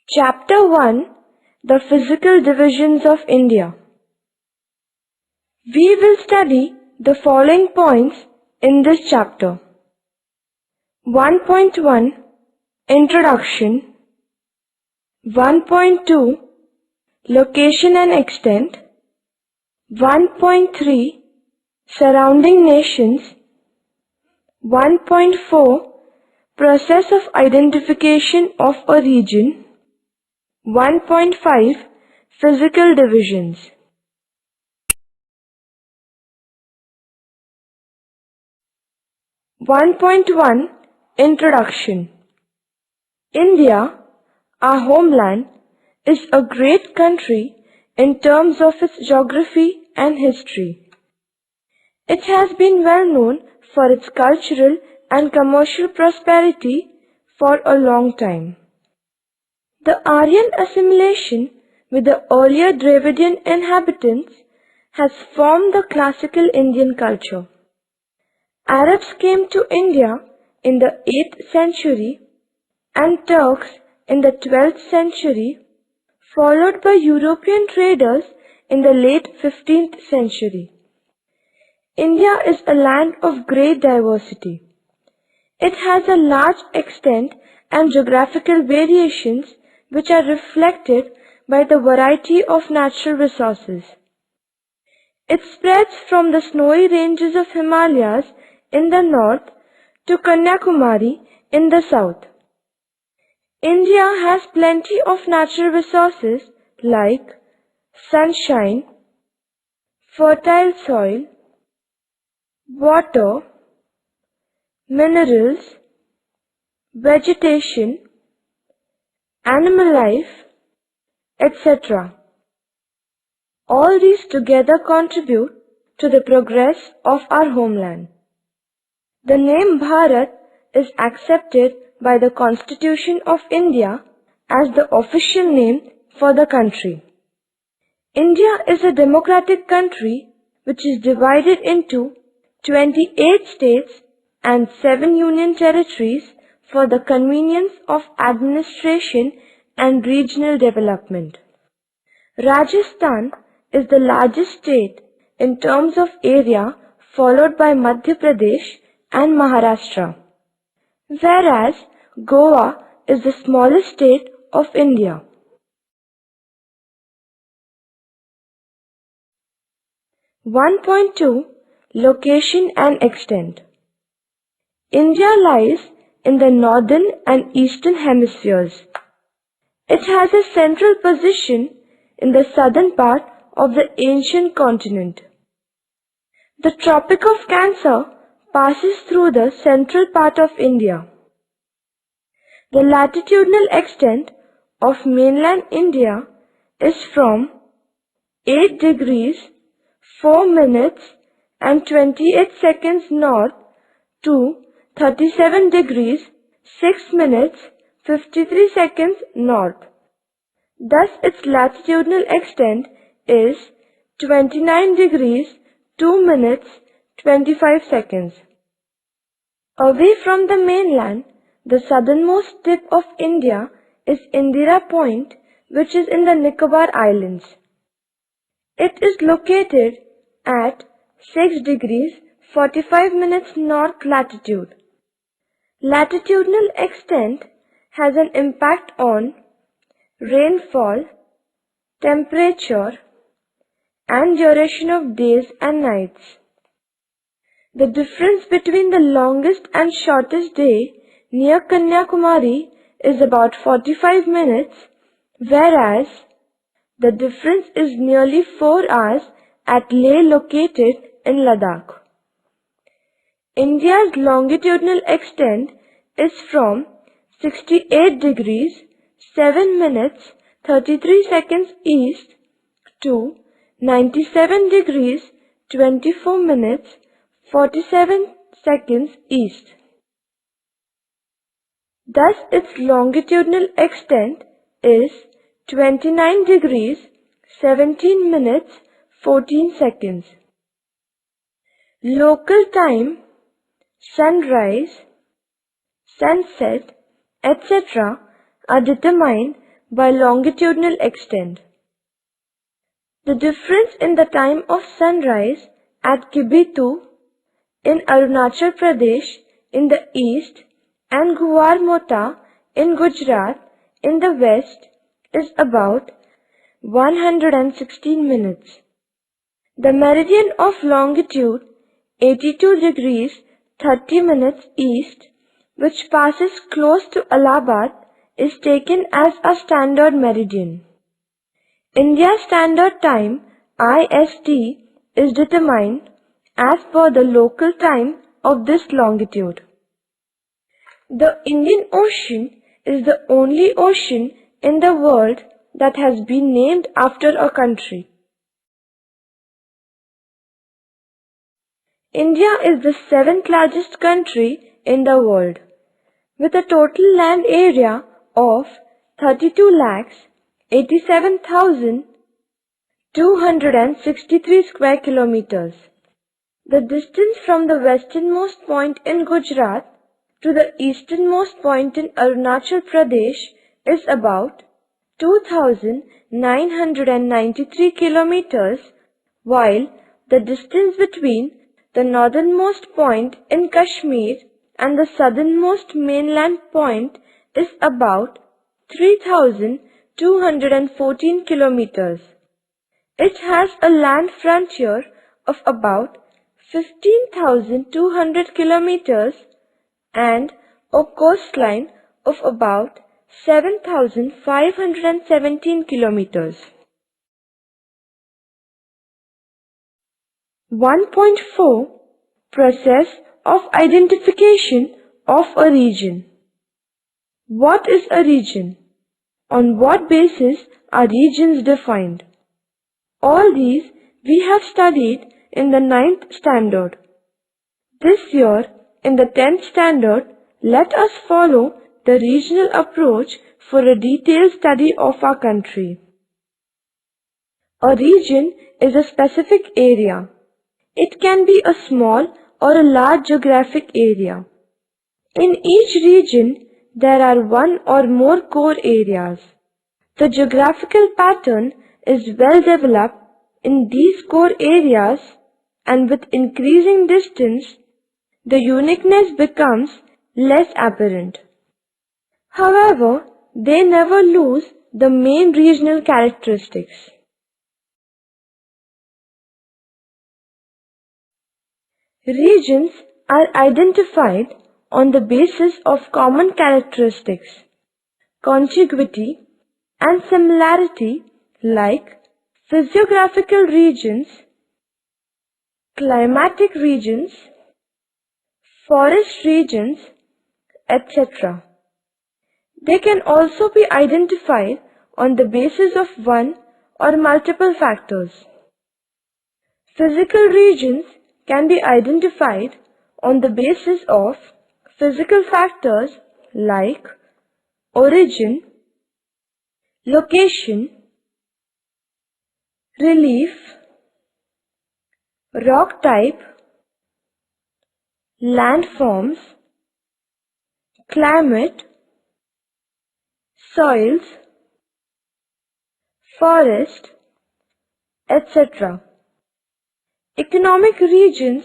Chapter 1: The Physical Divisions of India. We will study the following points in this chapter. 1.1 Introduction. 1.2 Location and Extent. 1.3 Surrounding Nations. 1.4 Process of identification of a region. 1.5 Physical Divisions. (1.1) Introduction. India, our homeland, is a great country in terms of its geography and history. It has been well known for its cultural and commercial prosperity for a long time. The Aryan assimilation with the earlier Dravidian inhabitants has formed the classical Indian culture. Arabs came to India in the 8th century and Turks in the 12th century, followed by European traders in the late 15th century. India is a land of great diversity. It has a large extent and geographical variations which are reflected by the variety of natural resources. It spreads from the snowy ranges of Himalayas in the north to Kanyakumari in the south. India has plenty of natural resources like sunshine, fertile soil, water, minerals, vegetation, animal life, etc. All these together contribute to the progress of our homeland. The name Bharat is accepted by the Constitution of India as the official name for the country. India is a democratic country which is divided into 28 states and 7 union territories for the convenience of administration and regional development. Rajasthan is the largest state in terms of area, followed by Madhya Pradesh and Maharashtra, whereas Goa is the smallest state of India. (1.2) Location and Extent. India lies in the northern and eastern hemispheres. It has a central position in the southern part of the ancient continent. The Tropic of Cancer passes through the central part of India. The latitudinal extent of mainland India is from 8 degrees 4 minutes and 28 seconds north to 37 degrees 6 minutes 53 seconds north. Thus its latitudinal extent is 29 degrees 2 minutes 25 seconds. Away from the mainland, the southernmost tip of India is Indira Point, which is in the Nicobar Islands. It is located at 6 degrees 45 minutes north latitude. Latitudinal extent has an impact on rainfall, temperature, and duration of days and nights. The difference between the longest and shortest day near Kanyakumari is about 45 minutes, whereas the difference is nearly 4 hours at Leh, located in Ladakh. India's longitudinal extent is from 68 degrees 7 minutes 33 seconds east to 97 degrees 24 minutes 47 seconds east. Thus its longitudinal extent is 29 degrees 17 minutes 14 seconds. Local time, sunrise, sunset, etc. are determined by longitudinal extent. The difference in the time of sunrise at Kibitu in Arunachal Pradesh in the east and Guwar Mota in Gujarat in the west is about 116 minutes. The meridian of longitude 82 degrees 30 minutes east, which passes close to Allahabad, is taken as a standard meridian. India's Standard Time (IST) is determined as per the local time of this longitude. The Indian Ocean is the only ocean in the world that has been named after a country. India is the seventh largest country in the world, with a total land area of 32,87,263 square kilometers. The distance from the westernmost point in Gujarat to the easternmost point in Arunachal Pradesh is about 2,993 kilometers, while the distance between the northernmost point in Kashmir and the southernmost mainland point is about 3,214 kilometers. It has a land frontier of about 15,200 kilometers and a coastline of about 7,517 kilometers. 1.4 Process of identification of a region. What is a region? On what basis are regions defined? All these we have studied in the 9th standard. This year, in the 10th standard, let us follow the regional approach for a detailed study of our country. A region is a specific area. It can be a small or a large geographic area. In each region, there are one or more core areas. The geographical pattern is well developed in these core areas, and with increasing distance, the uniqueness becomes less apparent. However, they never lose the main regional characteristics. Regions are identified on the basis of common characteristics, contiguity, and similarity like physiographical regions, climatic regions, forest regions, etc. They can also be identified on the basis of one or multiple factors. Physical regions can be identified on the basis of physical factors like origin, location, relief, rock type, landforms, climate, soils, forest, etc. Economic regions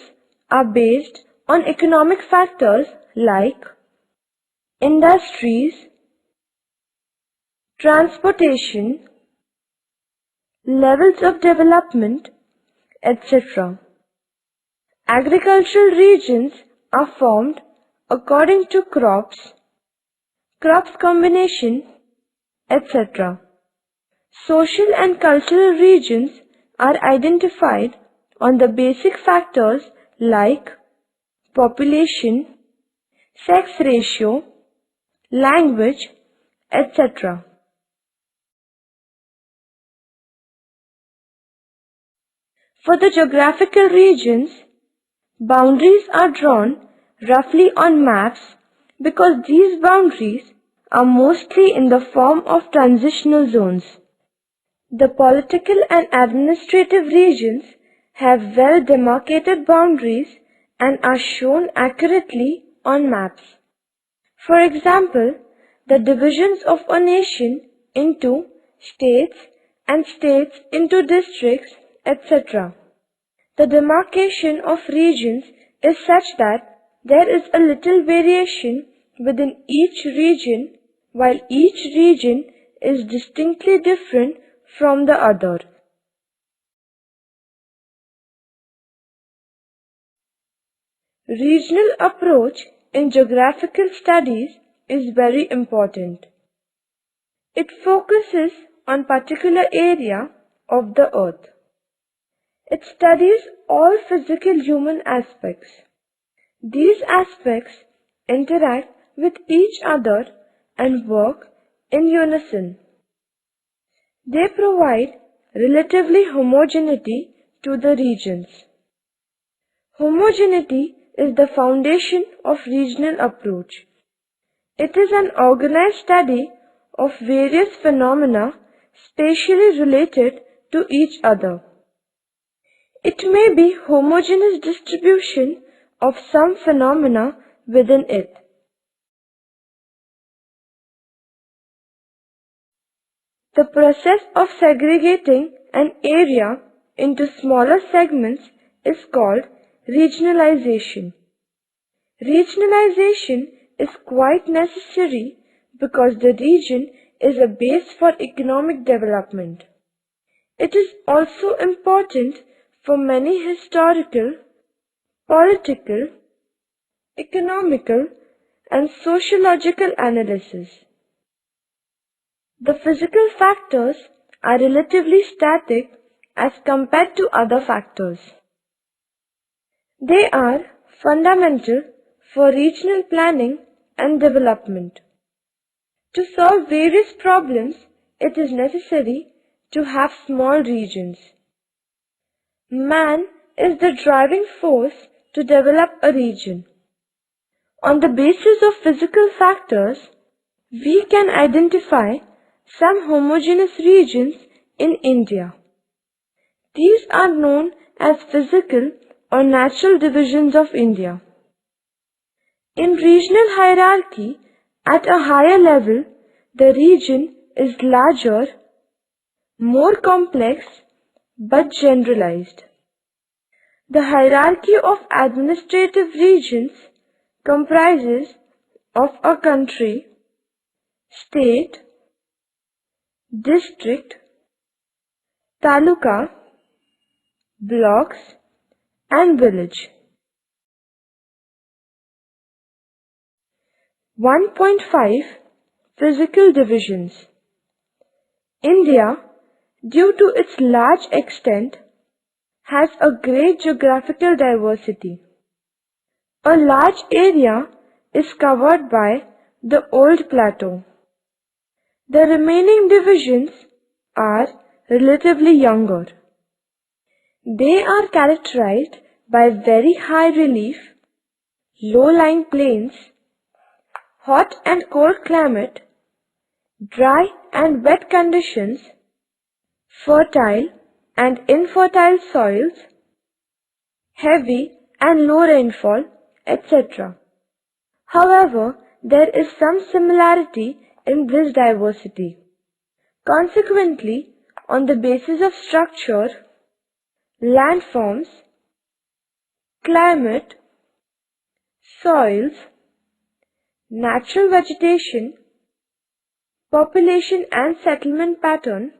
are based on economic factors like industries, transportation, levels of development, etc. Agricultural regions are formed according to crops combination, etc. Social and cultural regions are identified on the basic factors like population, sex ratio, language, etc. For the geographical regions, boundaries are drawn roughly on maps because these boundaries are mostly in the form of transitional zones. The political and administrative regions have well demarcated boundaries and are shown accurately on maps. For example, the divisions of a nation into states and states into districts, etc. The demarcation of regions is such that there is a little variation within each region, while each region is distinctly different from the other. Regional approach in geographical studies is very important. It focuses on particular area of the earth. It studies all physical human aspects. These aspects interact with each other and work in unison. They provide relatively homogeneity to the regions. Homogeneity is the foundation of regional approach. It is an organized study of various phenomena spatially related to each other. It may be homogeneous distribution of some phenomena within it. The process of segregating an area into smaller segments is called regionalization. Regionalization is quite necessary because the region is a base for economic development. It is also important for many historical, political, economical, and sociological analysis. The physical factors are relatively static as compared to other factors. They are fundamental for regional planning and development. To solve various problems, it is necessary to have small regions. Man is the driving force to develop a region. On the basis of physical factors, we can identify some homogeneous regions in India. These are known as physical or natural divisions of India. In regional hierarchy, at a higher level, the region is larger, more complex, but generalized. The hierarchy of administrative regions comprises of a country, state, district, taluka, blocks, and village. 1.5 Physical divisions. India, due to its large extent, has a great geographical diversity. A large area is covered by the old plateau. The remaining divisions are relatively younger. They are characterized by very high relief, low-lying plains, hot and cold climate, dry and wet conditions, fertile and infertile soils, heavy and low rainfall, etc. However, there is some similarity in this diversity. Consequently, on the basis of structure, landforms, climate, soils, natural vegetation, population and settlement pattern,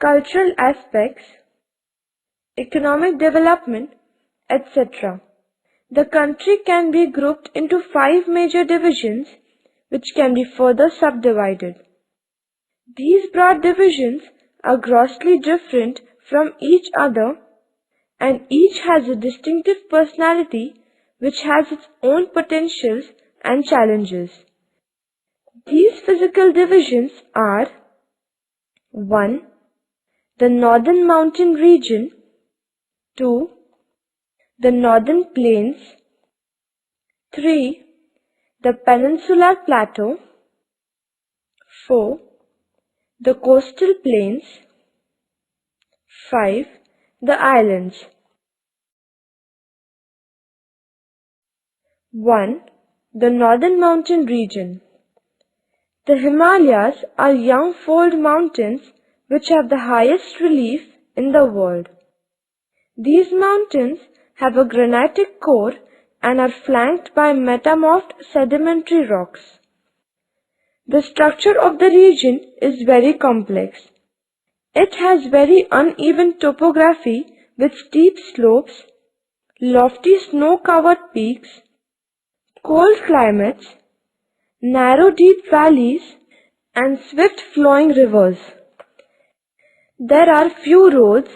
cultural aspects, economic development, etc. The country can be grouped into 5 major divisions which can be further subdivided. These broad divisions are grossly different from each other and each has a distinctive personality which has its own potentials and challenges. These physical divisions are 1. The Northern Mountain Region, 2. The Northern Plains, 3. The Peninsula Plateau, 4. The Coastal Plains, 5. The Islands. 1. The Northern Mountain Region. The Himalayas are young fold mountains which have the highest relief in the world. These mountains have a granitic core and are flanked by metamorphed sedimentary rocks. The structure of the region is very complex. It has very uneven topography with steep slopes, lofty snow-covered peaks, cold climates, narrow deep valleys, and swift flowing rivers. There are few roads,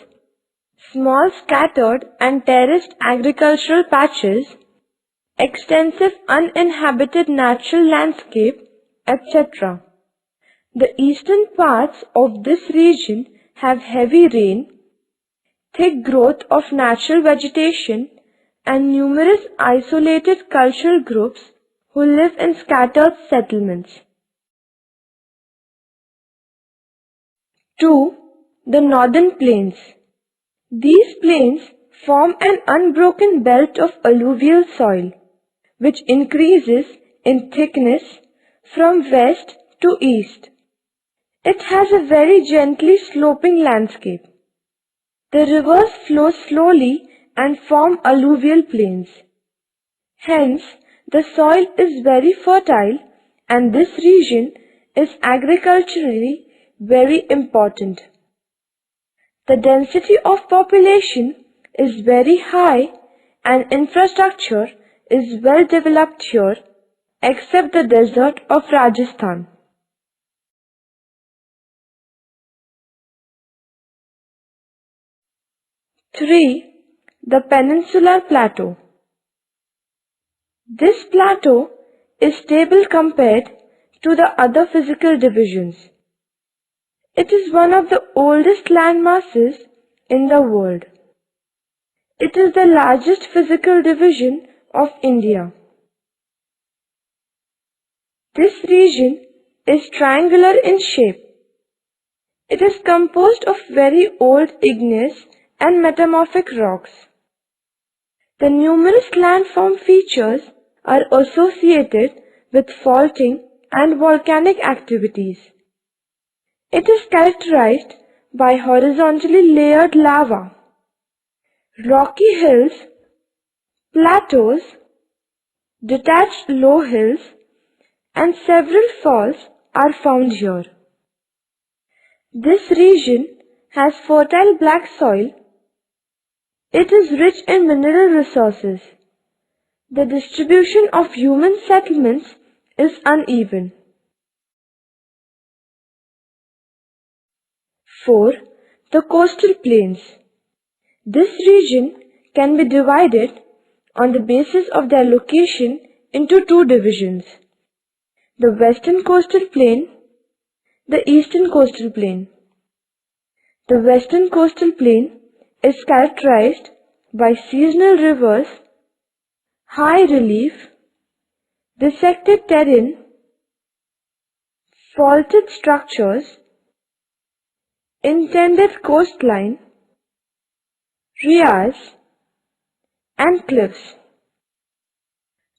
small scattered and terraced agricultural patches, extensive uninhabited natural landscape, etc. The eastern parts of this region have heavy rain, thick growth of natural vegetation, and numerous isolated cultural groups who live in scattered settlements. 2. The Northern Plains. These plains form an unbroken belt of alluvial soil, which increases in thickness from west to east. It has a very gently sloping landscape. The rivers flow slowly and form alluvial plains. Hence, the soil is very fertile and this region is agriculturally very important. The density of population is very high and infrastructure is well developed here except the desert of Rajasthan. 3. The Peninsular Plateau. This plateau is stable compared to the other physical divisions. It is one of the oldest land masses in the world. It is the largest physical division of India. This region is triangular in shape. It is composed of very old igneous and metamorphic rocks. The numerous landform features are associated with faulting and volcanic activities. It is characterized by horizontally layered lava. Rocky hills, plateaus, detached low hills, and several falls are found here. This region has fertile black soil. It is rich in mineral resources. The distribution of human settlements is uneven. 4. The coastal plains. This region can be divided on the basis of their location into two divisions: the western coastal plain, the eastern coastal plain. The western coastal plain is characterized by seasonal rivers, high relief, dissected terrain, faulted structures, intended coastline, rias, and cliffs.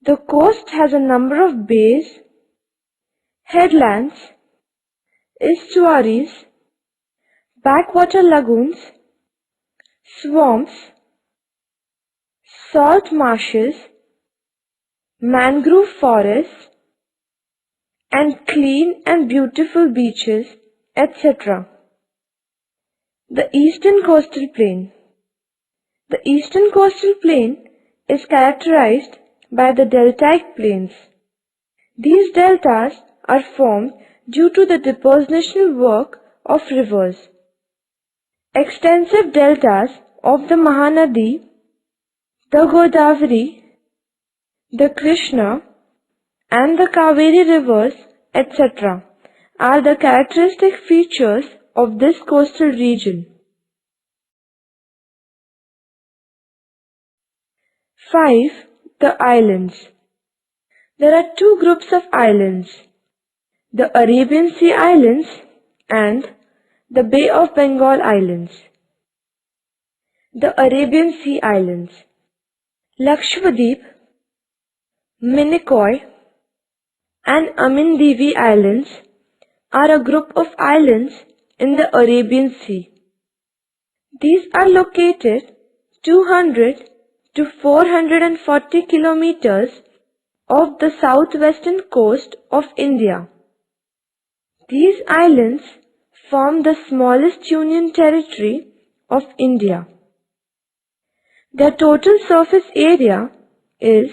The coast has a number of bays, headlands, estuaries, backwater lagoons, swamps, salt marshes, mangrove forests, and clean and beautiful beaches, etc. The eastern coastal plain. The eastern coastal plain is characterized by the deltaic plains. These deltas are formed due to the depositional work of rivers. Extensive deltas of the Mahanadi, the Godavari, the Krishna, and the Kaveri rivers, etc. are the characteristic features of this coastal region. 5. The islands. There are two groups of islands: the Arabian Sea Islands and the Bay of Bengal Islands. The Arabian Sea Islands. Lakshadweep, Minicoy, and Amindivi Islands are a group of islands in the Arabian Sea. These are located 200 to 440 kilometers off the southwestern coast of India. These islands form the smallest union territory of India. Their total surface area is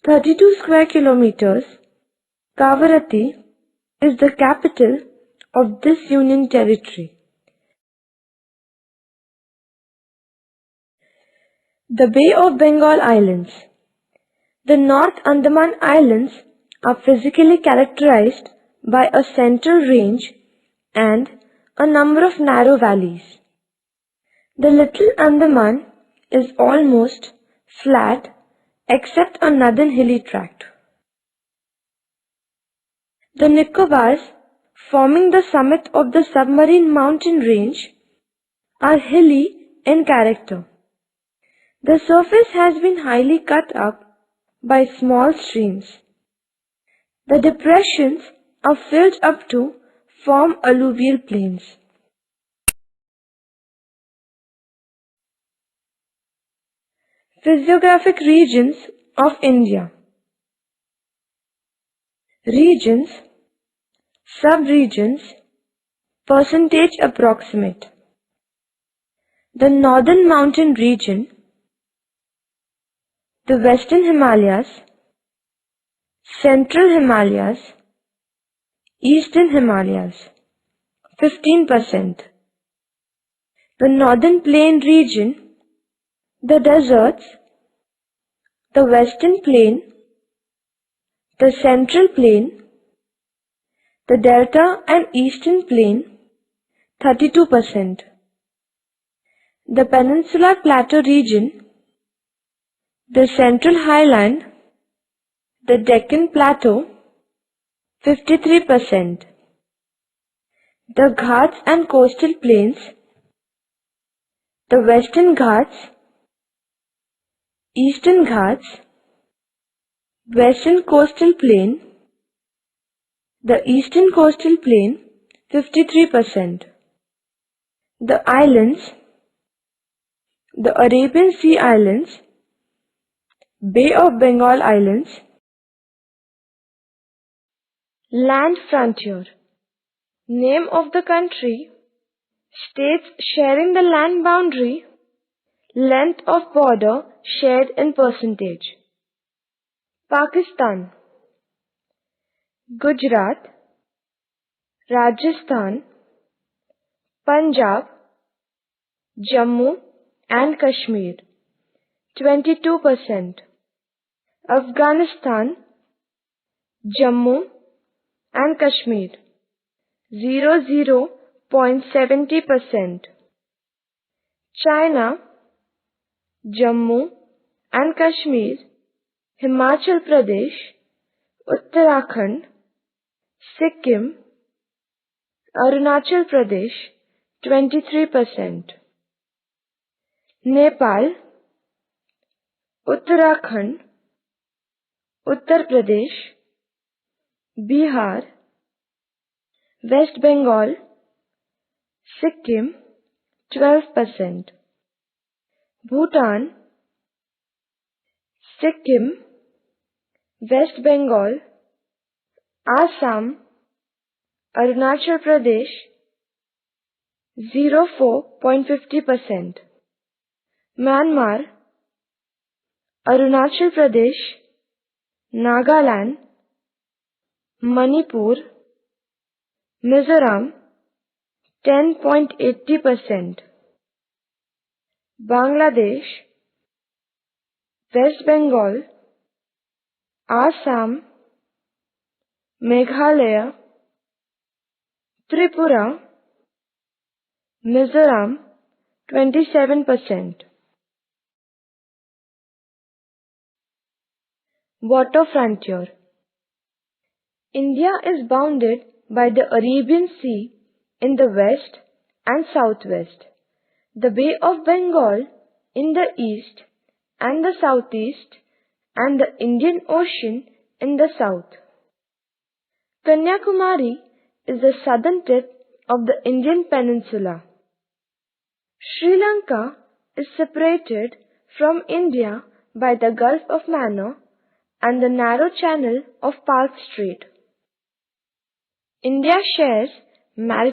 32 square kilometers. Kavaratti is the capital of this union territory. The Bay of Bengal Islands. The North Andaman Islands are physically characterized by a central range and a number of narrow valleys. The Little Andaman is almost flat except a northern hilly tract. The Nicobars, forming the summit of the submarine mountain range, are hilly in character. The surface has been highly cut up by small streams. The depressions are filled up to form alluvial plains. Physiographic regions of India. Regions, subregions, percentage approximate. The Northern Mountain Region, the Western Himalayas, Central Himalayas, Eastern Himalayas, 15%. The Northern Plain Region, the deserts, the Western Plain, the Central Plain, the Delta and Eastern Plain, 32%. The Peninsula Plateau region, the Central Highland, the Deccan Plateau, 53%. The Ghats and Coastal Plains, the Western Ghats, Eastern Ghats, Western Coastal Plain, the Eastern Coastal Plain, 53%. The islands, the Arabian Sea Islands, Bay of Bengal Islands. Land frontier. Name of the country, states sharing the land boundary, length of border shared in percentage. Pakistan, Gujarat, Rajasthan, Punjab, Jammu and Kashmir, 22%. Afghanistan, Jammu and Kashmir, 0.70%. China, Jammu and Kashmir, Himachal Pradesh, Uttarakhand, Sikkim, Arunachal Pradesh, 23%. Nepal, Uttarakhand, Uttar Pradesh, Bihar, West Bengal, Sikkim, 12%. Bhutan, Sikkim, West Bengal, Assam, Arunachal Pradesh, 4.50%. Myanmar, Arunachal Pradesh, Nagaland, Manipur, Mizoram, 10.80%. Bangladesh, West Bengal, Assam, Meghalaya, Tripura, Mizoram, 27%. Water frontier. India is bounded by the Arabian Sea in the west and southwest, the Bay of Bengal in the east and the southeast, and the Indian Ocean in the south. Kanyakumari is the southern tip of the Indian peninsula. Sri Lanka is separated from India by the Gulf of Mannar and the narrow channel of Palk Strait. India shares maritime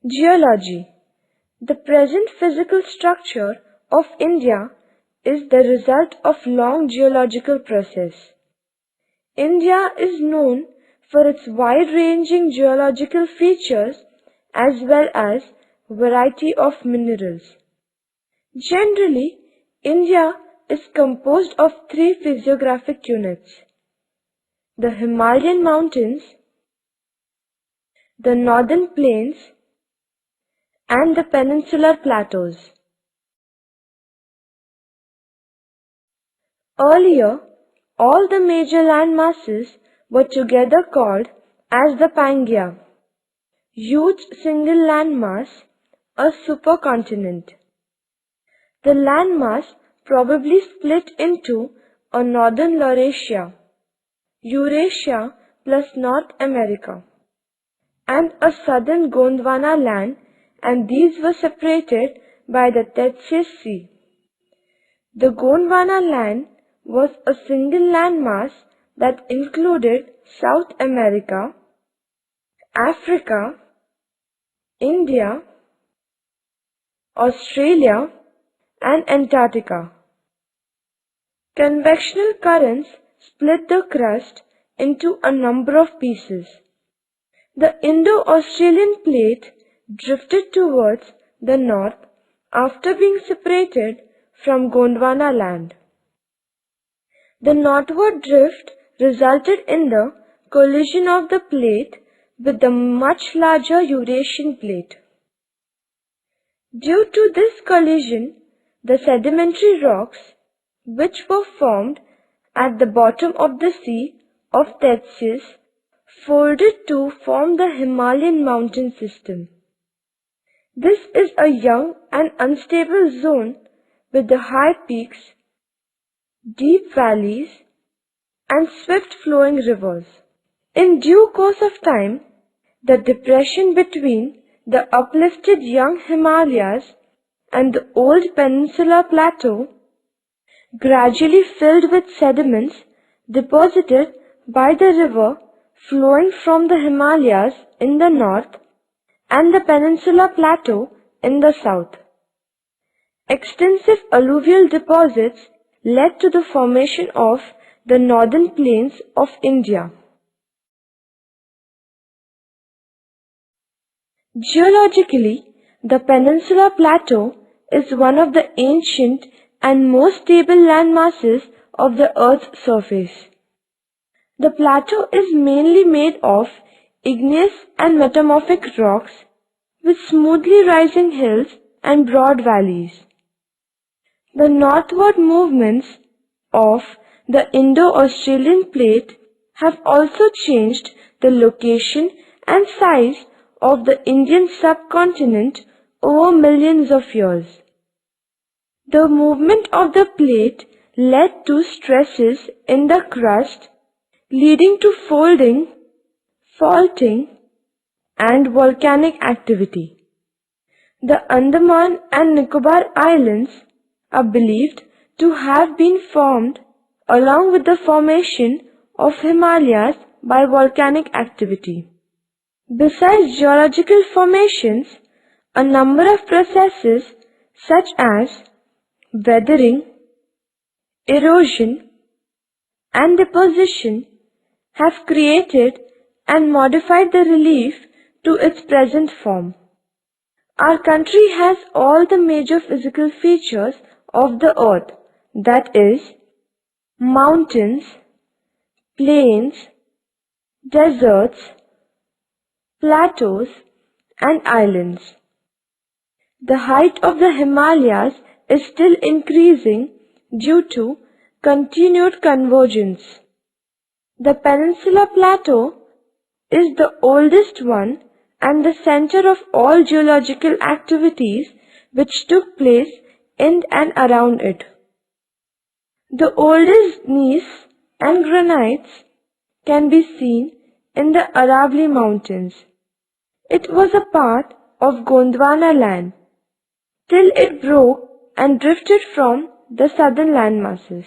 geology. The present physical structure of India is the result of long geological process. India is known for its wide-ranging geological features as well as variety of minerals. Generally, India is composed of three physiographic units: the Himalayan mountains, the northern plains, and the peninsular plateaus. Earlier, all the major land masses were together called as the Pangaea, huge single landmass, a supercontinent. The landmass probably split into a northern Laurasia, Eurasia plus North America, and a southern Gondwana land, and these were separated by the Tethys Sea. The Gondwana land was a single landmass that included South America, Africa, India, Australia, and Antarctica. Convectional currents split the crust into a number of pieces. The Indo-Australian plate drifted towards the north after being separated from Gondwana land. The northward drift resulted in the collision of the plate with the much larger Eurasian plate. Due to this collision, the sedimentary rocks, which were formed at the bottom of the Sea of Tethys, folded to form the Himalayan mountain system. This is a young and unstable zone with the high peaks, deep valleys, and swift-flowing rivers. In due course of time, the depression between the uplifted young Himalayas and the old Peninsula Plateau gradually filled with sediments deposited by the river flowing from the Himalayas in the north and the Peninsula Plateau in the south. Extensive alluvial deposits led to the formation of the northern plains of India. Geologically, the Peninsula Plateau is one of the ancient and most stable landmasses of the Earth's surface. The plateau is mainly made of igneous and metamorphic rocks with smoothly rising hills and broad valleys. The northward movements of the Indo-Australian plate have also changed the location and size of the Indian subcontinent over millions of years. The movement of the plate led to stresses in the crust, leading to folding, faulting, and volcanic activity. The Andaman and Nicobar Islands are believed to have been formed along with the formation of Himalayas by volcanic activity. Besides geological formations, a number of processes such as weathering, erosion, and deposition have created and modified the relief to its present form. Our country has all the major physical features of the earth, that is, mountains, plains, deserts, plateaus, and islands. The height of the Himalayas is still increasing due to continued convergence. The Peninsula Plateau is the oldest one and the center of all geological activities which took place in and around it. The oldest gneiss and granites can be seen in the Aravalli Mountains. It was a part of Gondwana land till it broke and drifted from the southern land masses.